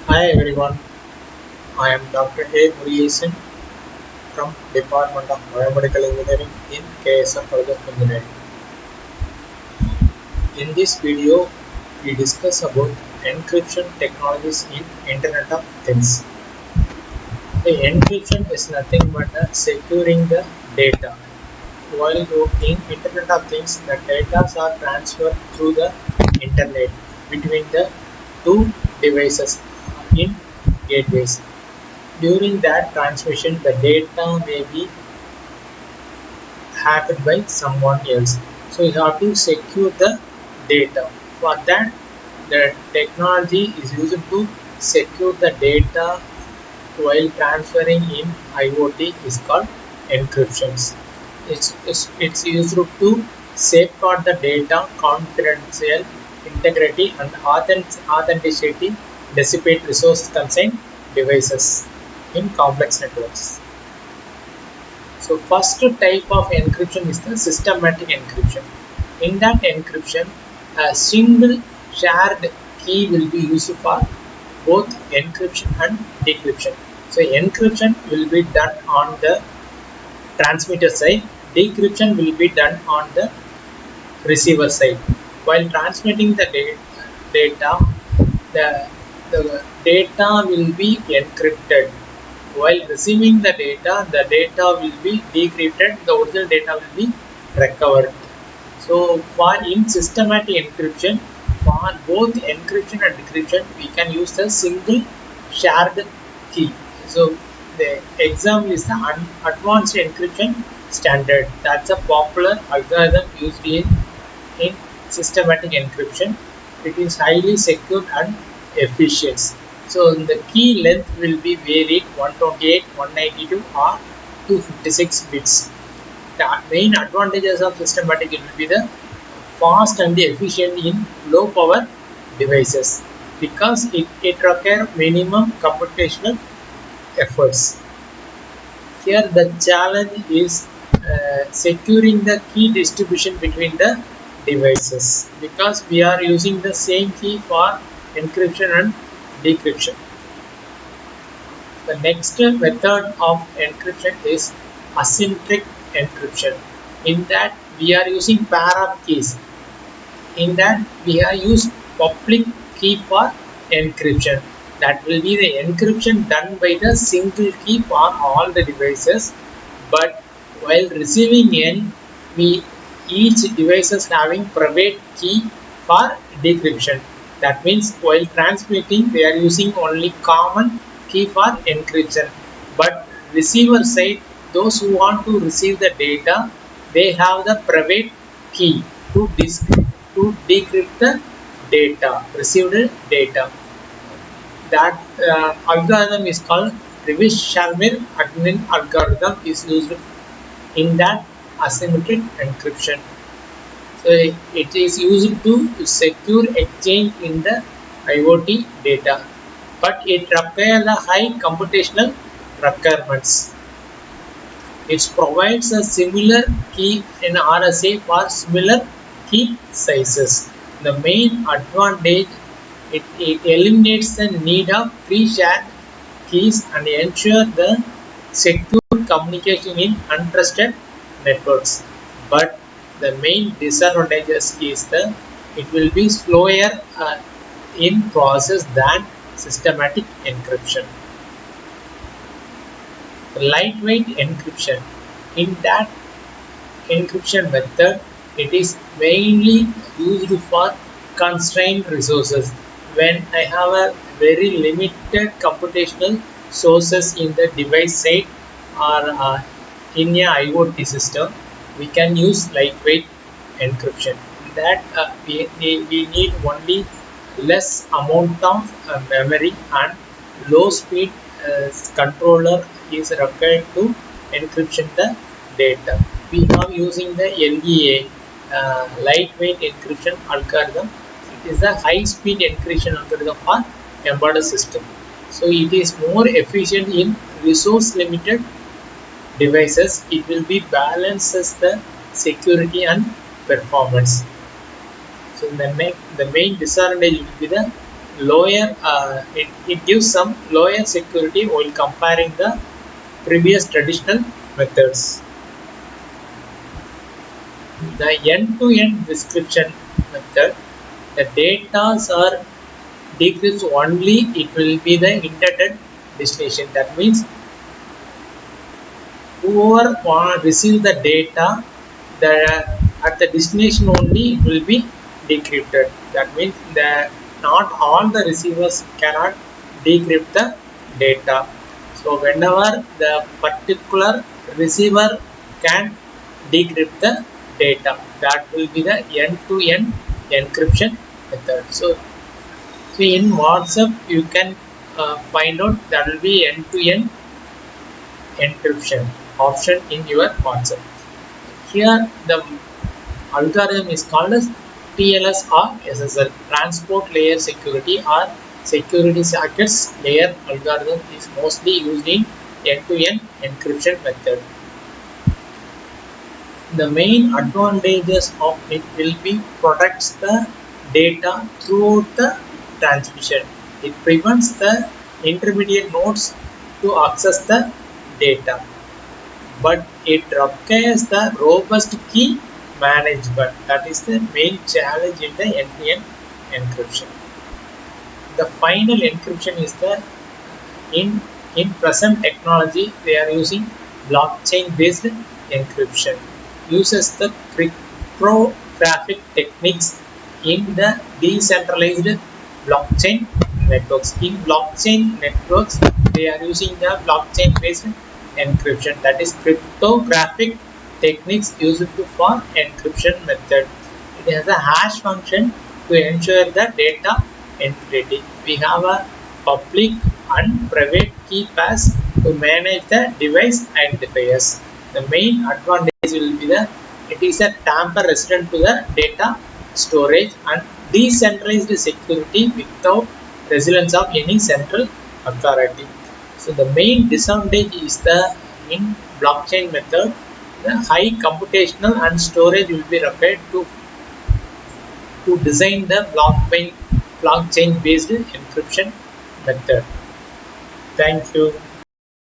Hi everyone, I am Dr. A. Muriasan from Department of Biomedical Engineering in KSM College of Engineering. In this video, we discuss about encryption technologies in Internet of Things. The encryption is nothing but securing the data. While in Internet of Things, the data are transferred through the internet between the two devices in gateways. During that transmission, the data may be hacked by someone else. So you have to secure the data. For that, the technology is used to secure the data while transferring in IoT is called encryptions. It's used to safeguard the data confidential integrity and authenticity dissipate resource constrained devices in complex networks. So first type of encryption is the systematic encryption. In that encryption, a single shared key will be used for both encryption and decryption. So encryption will be done on the transmitter side, decryption will be done on the receiver side. While transmitting the data, the, the data will be encrypted. While receiving the data will be decrypted, the original data will be recovered. So for in systematic encryption, for both encryption and decryption, we can use a single shared key. So the example is the advanced encryption standard. That's a popular algorithm used in systematic encryption. It is highly secure and efficient. So the key length will be varied 128, 192 or 256 bits. The main advantages of systematic it will be the fast and efficient in low power devices because it requires minimum computational efforts. Here the challenge is securing the key distribution between the devices because we are using the same key for encryption and decryption. The next method of encryption is asymmetric encryption. In that we are using pair of keys. In that we are used public key for encryption. That will be the encryption done by the single key for all the devices. But while receiving in, we each devices having private key for decryption. That means while transmitting, they are using only common key for encryption. But receiver side, those who want to receive the data, they have the private key to decrypt the data, received data. That algorithm is called Revis-Sharmir admin algorithm is used in that asymmetric encryption. So it is used to secure exchange in the IoT data, but it requires a high computational requirements. It provides a similar key in RSA for similar key sizes. The main advantage it eliminates the need of pre-shared keys and ensure the secure communication in untrusted networks. But the main disadvantages is the it will be slower in process than systematic encryption. Lightweight encryption. In that encryption method, it is mainly used for constrained resources. When I have a very limited computational sources in the device side or in a IoT system, we can use lightweight encryption. That we need only less amount of memory and low speed controller is required to encryption the data. We are using the LEA lightweight encryption algorithm. It is a high speed encryption algorithm for embedded system. So it is more efficient in resource limited devices. It will be balances the security and performance. So the main disadvantage will be the it gives some lower security while comparing the previous traditional methods. The end-to-end description method, the data are decrypts only it will be the intended destination. That means whoever receive the data, the at the destination only it will be decrypted. That means the not all the receivers cannot decrypt the data. So whenever the particular receiver can decrypt the data, that will be the end-to-end encryption method. So in WhatsApp you can find out that will be end-to-end encryption option in your WhatsApp. Here the algorithm is called as TLS or SSL, Transport Layer Security or Security Sockets Layer algorithm is mostly used in end-to-end encryption method. The main advantages of it will be protects the data throughout the transmission. It prevents the intermediate nodes to access the data, but it requires the robust key management. That is the main challenge in the end-to-end encryption. The final encryption is the in present technology they are using blockchain based encryption. Uses the cryptographic techniques in the decentralized blockchain networks. In blockchain networks, they are using the blockchain based encryption, that is cryptographic techniques used for encryption method. It has a hash function to ensure the data integrity. We have a public and private key pairs to manage the device identifiers. The main advantage will be that it is a tamper resistant to the data storage and decentralized security without resilience of any central authority. So the main disadvantage is the in blockchain method, the high computational and storage will be required to design the blockchain based encryption method. Thank you.